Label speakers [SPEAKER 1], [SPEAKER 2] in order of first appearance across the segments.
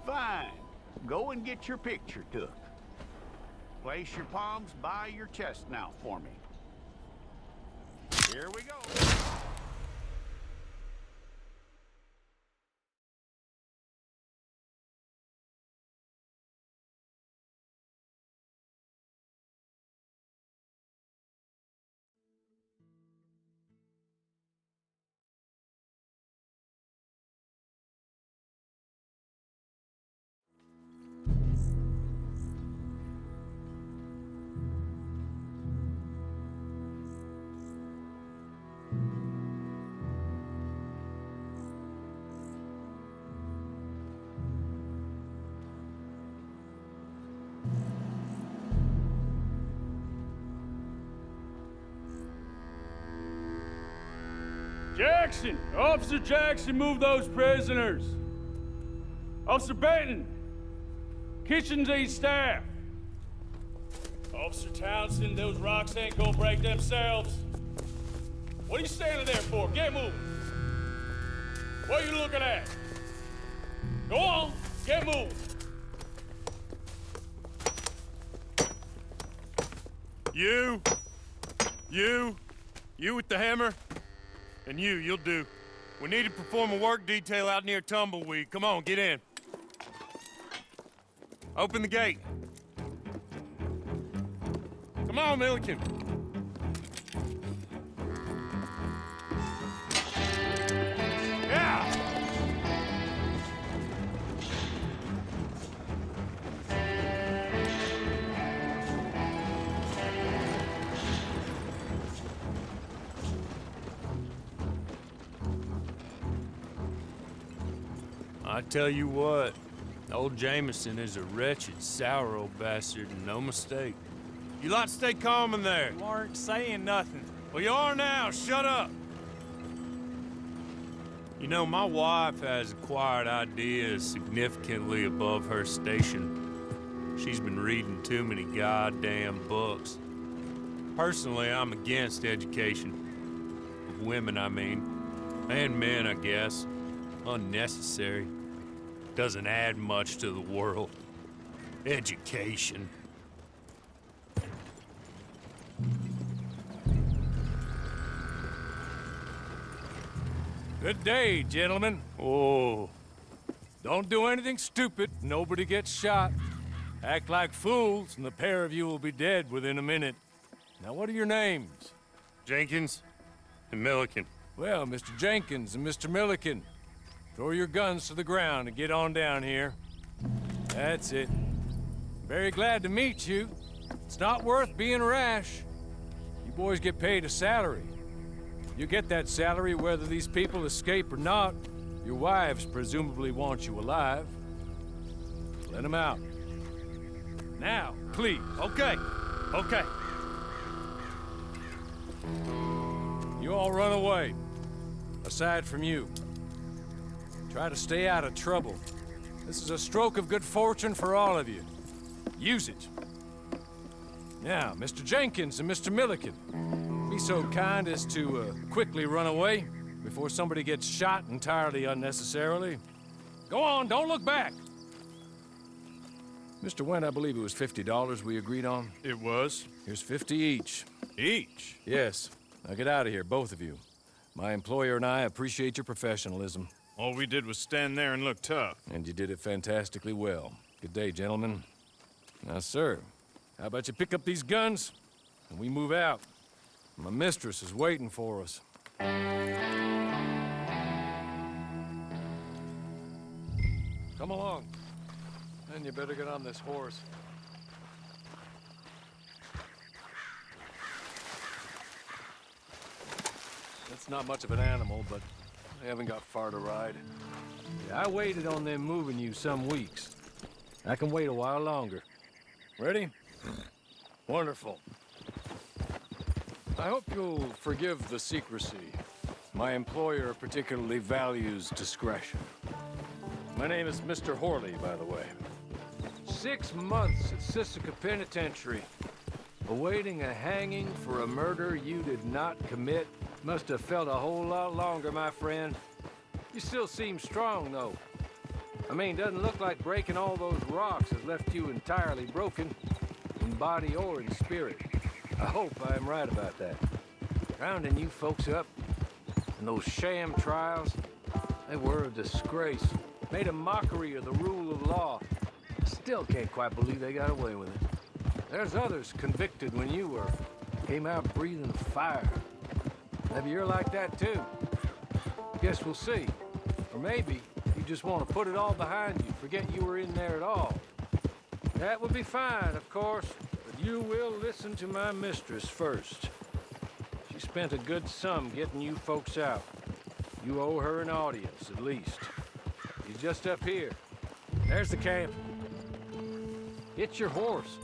[SPEAKER 1] Fine. Go and get your picture took. Place your palms by your chest now for me. Here we go.
[SPEAKER 2] Jackson! Officer Jackson, move those prisoners! Officer Benton! Kitchens aid staff! Officer Townsend, those rocks ain't gonna break themselves. What are you standing there for? Get moving! What are you looking at? Go on, get moving!
[SPEAKER 3] You with the hammer? And you'll do. We need to perform a work detail out near Tumbleweed. Come on, get in. Open the gate. Come on, Milliken. Yeah! I tell you what, old Jameson is a wretched, sour old bastard, and no mistake. You lot stay calm in there.
[SPEAKER 4] You aren't saying nothing.
[SPEAKER 3] Well, you are now. Shut up. You know, my wife has acquired ideas significantly above her station. She's been reading too many goddamn books. Personally, I'm against education. Of women, I mean. And men, I guess. Unnecessary. Doesn't add much to the world. Education.
[SPEAKER 4] Good day, gentlemen.
[SPEAKER 3] Oh.
[SPEAKER 4] Don't do anything stupid. Nobody gets shot. Act like fools, and the pair of you will be dead within a minute. Now, what are your names?
[SPEAKER 3] Jenkins and Milliken.
[SPEAKER 4] Well, Mr. Jenkins and Mr. Milliken, throw your guns to the ground and get on down here. That's it. Very glad to meet you. It's not worth being rash. You boys get paid a salary. You get that salary whether these people escape or not. Your wives presumably want you alive. Let them out. Now, please.
[SPEAKER 3] Okay.
[SPEAKER 4] You all run away. Aside from you. Try to stay out of trouble. This is a stroke of good fortune for all of you. Use it. Now, Mr. Jenkins and Mr. Milliken, be so kind as to quickly run away before somebody gets shot entirely unnecessarily. Go on, don't look back. Mr. Wendt, I believe it was $50 we agreed on.
[SPEAKER 3] It was.
[SPEAKER 4] Here's 50 each.
[SPEAKER 3] Each?
[SPEAKER 4] Yes. Now get out of here, both of you. My employer and I appreciate your professionalism.
[SPEAKER 3] All we did was stand there and look tough.
[SPEAKER 4] And you did it fantastically well. Good day, gentlemen. Now, sir, how about you pick up these guns and we move out? My mistress is waiting for us. Come along. And you better get on this horse. It's not much of an animal, but I haven't got far to ride. Yeah, I waited on them moving you some weeks. I can wait a while longer. Ready? Wonderful. I hope you'll forgive the secrecy. My employer particularly values discretion. My name is Mr. Horley, by the way. 6 months at Sisika Penitentiary, awaiting a hanging for a murder you did not commit. Must have felt a whole lot longer, my friend. You still seem strong, though. I mean, doesn't look like breaking all those rocks has left you entirely broken, in body or in spirit. I hope I am right about that. Rounding you folks up, and those sham trials, they were a disgrace. Made a mockery of the rule of law. I still can't quite believe they got away with it. There's others convicted when you were. Came out breathing fire. Maybe you're like that too. Guess we'll see. Or maybe you just want to put it all behind you, forget you were in there at all. That would be fine, of course, but you will listen to my mistress first. She spent a good sum getting you folks out. You owe her an audience, at least. She's just up here. There's the camp. Get your horse.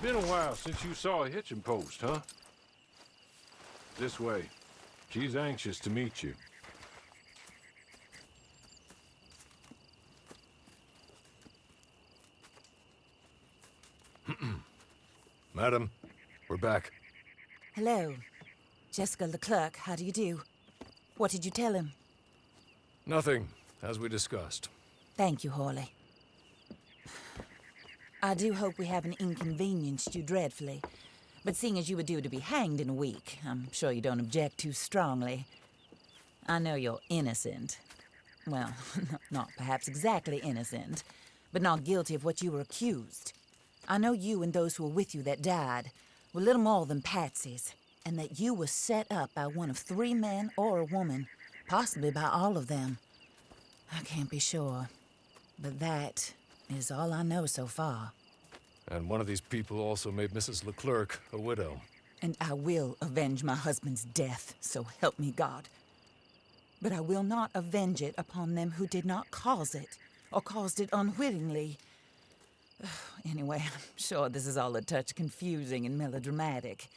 [SPEAKER 4] Been a while since you saw a hitching post, huh? This way. She's anxious to meet you. Madam, we're back.
[SPEAKER 5] Hello. Jessica Leclerc, how do you do? What did you tell him?
[SPEAKER 4] Nothing, as we discussed.
[SPEAKER 5] Thank you, Hawley. I do hope we haven't inconvenienced you dreadfully. But seeing as you were due to be hanged in a week, I'm sure you don't object too strongly. I know you're innocent. Well, not perhaps exactly innocent, but not guilty of what you were accused. I know you and those who were with you that died were little more than patsies, and that you were set up by one of 3 men or a woman, possibly by all of them. I can't be sure, but that is all I know so far.
[SPEAKER 4] And one of these people also made Mrs. Leclerc a widow.
[SPEAKER 5] And I will avenge my husband's death, so help me God. But I will not avenge it upon them who did not cause it, or caused it unwittingly. Anyway, I'm sure this is all a touch confusing and melodramatic.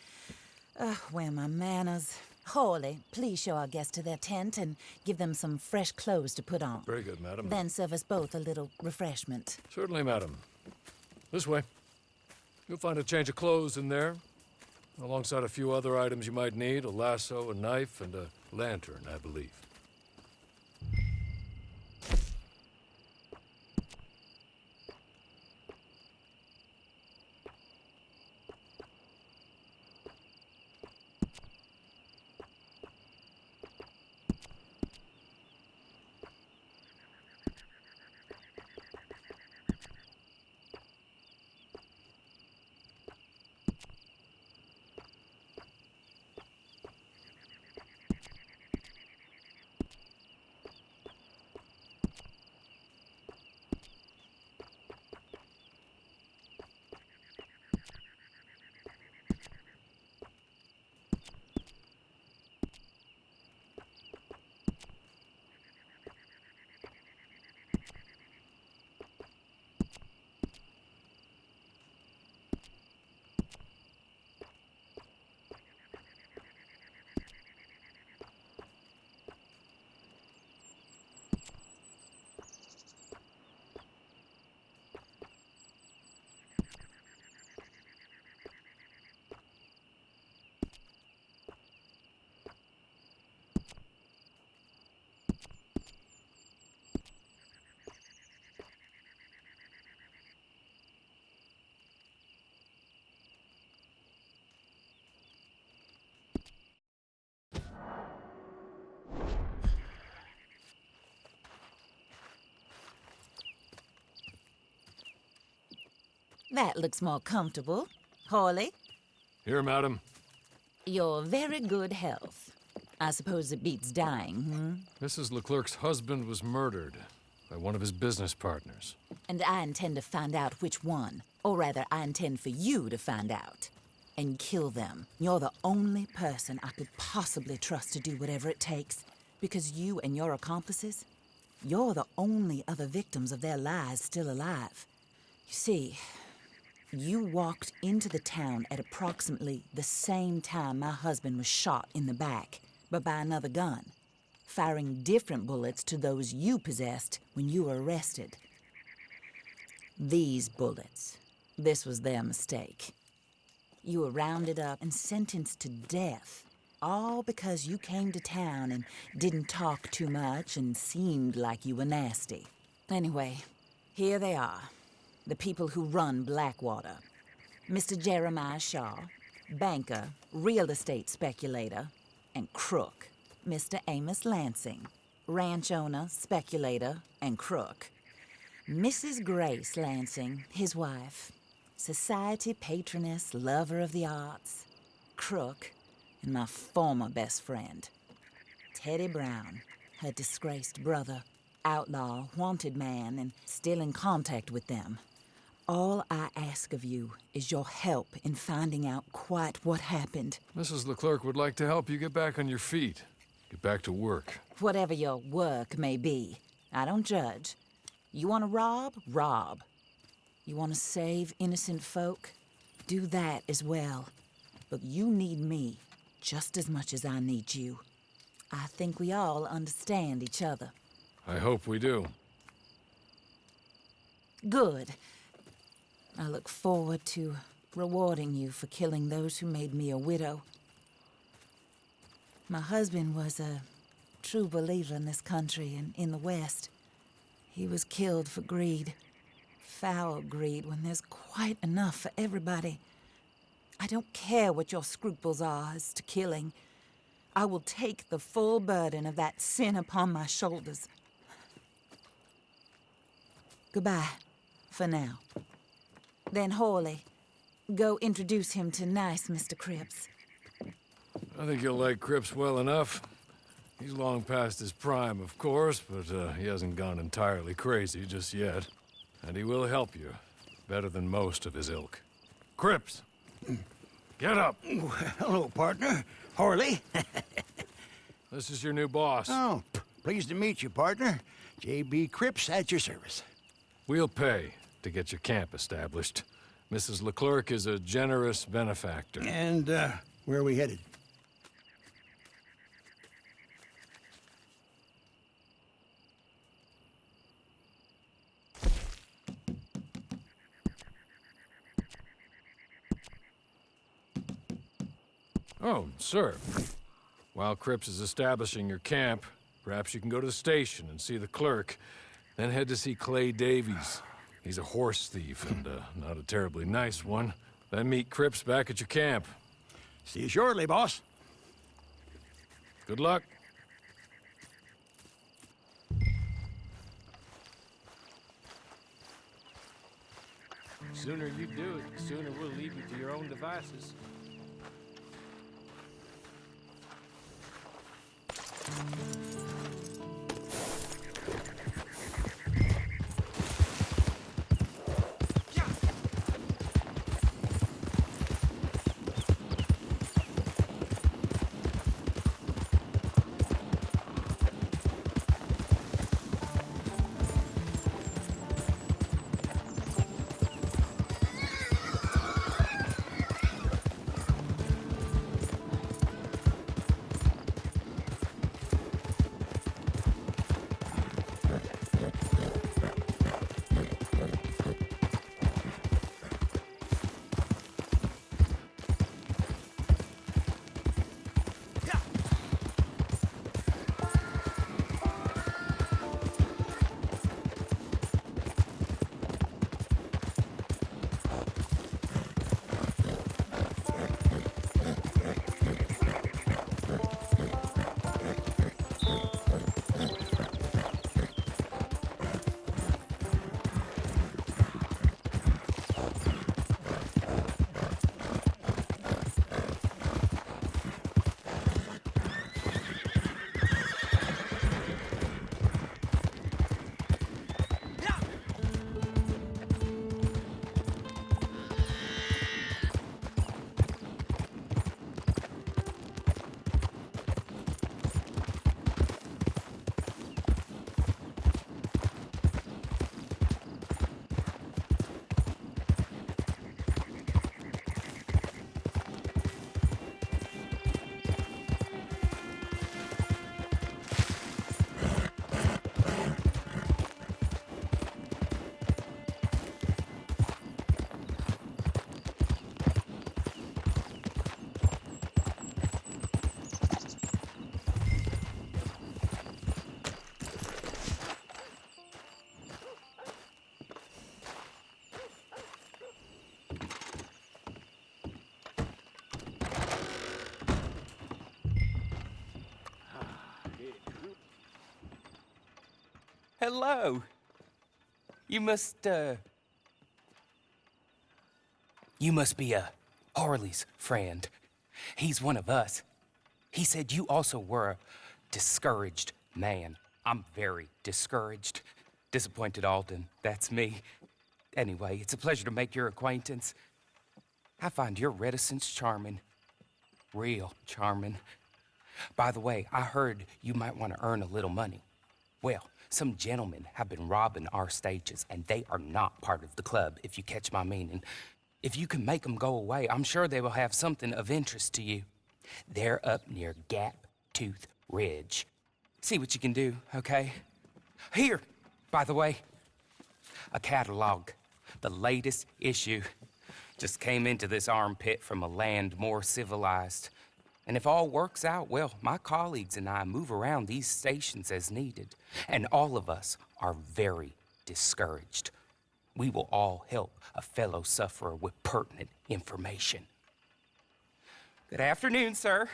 [SPEAKER 5] Where are my manners? Hawley, please show our guests to their tent and give them some fresh clothes to put on.
[SPEAKER 4] Very good, madam.
[SPEAKER 5] Then serve us both a little refreshment.
[SPEAKER 4] Certainly, madam. This way. You'll find a change of clothes in there, alongside a few other items you might need, a lasso, a knife, and a lantern, I believe.
[SPEAKER 5] That looks more comfortable. Hawley,
[SPEAKER 4] Here, madam.
[SPEAKER 5] you're very good health. I suppose it beats dying,
[SPEAKER 4] Mrs. Leclerc's husband was murdered by one of his business partners.
[SPEAKER 5] And I intend to find out which one. Or rather, I intend for you to find out. And kill them. You're the only person I could possibly trust to do whatever it takes. Because you and your accomplices, you're the only other victims of their lies still alive. You see, you walked into the town at approximately the same time my husband was shot in the back, but by another gun, firing different bullets to those you possessed when you were arrested. These bullets, this was their mistake. You were rounded up and sentenced to death, all because you came to town and didn't talk too much and seemed like you were nasty. Anyway, here they are, the people who run Blackwater. Mr. Jeremiah Shaw, banker, real estate speculator, and crook. Mr. Amos Lansing, ranch owner, speculator, and crook. Mrs. Grace Lansing, his wife, society patroness, lover of the arts, crook, and my former best friend. Teddy Brown, her disgraced brother, outlaw, wanted man, and still in contact with them. All I ask of you is your help in finding out quite what happened.
[SPEAKER 4] Mrs. Leclerc would like to help you get back on your feet. Get back to work.
[SPEAKER 5] Whatever your work may be, I don't judge. You want to rob? Rob. You want to save innocent folk? Do that as well. But you need me just as much as I need you. I think we all understand each other.
[SPEAKER 4] I hope we do.
[SPEAKER 5] Good. I look forward to rewarding you for killing those who made me a widow. My husband was a true believer in this country and in the West. He was killed for greed. Foul greed when there's quite enough for everybody. I don't care what your scruples are as to killing. I will take the full burden of that sin upon my shoulders. Goodbye, for now. Then Hawley, go introduce him to nice Mr. Cripps.
[SPEAKER 4] I think you'll like Cripps well enough. He's long past his prime, of course, but he hasn't gone entirely crazy just yet. And he will help you, better than most of his ilk. Cripps! Get up!
[SPEAKER 6] Hello, partner. Harley.
[SPEAKER 4] This is your new boss.
[SPEAKER 6] Oh, pleased to meet you, partner. J.B. Cripps at your service.
[SPEAKER 4] We'll pay to get your camp established. Mrs. Leclerc is a generous benefactor.
[SPEAKER 6] And, where are we headed?
[SPEAKER 4] Oh, sir. While Cripps is establishing your camp, perhaps you can go to the station and see the clerk, then head to see Clay Davies. He's a horse thief, and not a terribly nice one. Then meet Cripps back at your camp.
[SPEAKER 6] See you shortly, boss.
[SPEAKER 4] Good luck.
[SPEAKER 7] The sooner you do it, the sooner we'll leave you to your own devices.
[SPEAKER 8] Hello. You must be Harley's friend. He's one of us. He said you also were a discouraged man. I'm very discouraged. Disappointed Alden, that's me. Anyway, it's a pleasure to make your acquaintance. I find your reticence charming. Real charming. By the way, I heard you might want to earn a little money. Well, some gentlemen have been robbing our stages, and they are not part of the club, if you catch my meaning. If you can make them go away, I'm sure they will have something of interest to you. They're up near Gap Tooth Ridge. See what you can do, okay? Here, by the way, a catalog. The latest issue. Just came into this armpit from a land more civilized. And if all works out, well, my colleagues and I move around these stations as needed. And all of us are very discouraged. We will all help a fellow sufferer with pertinent information. Good afternoon, sir.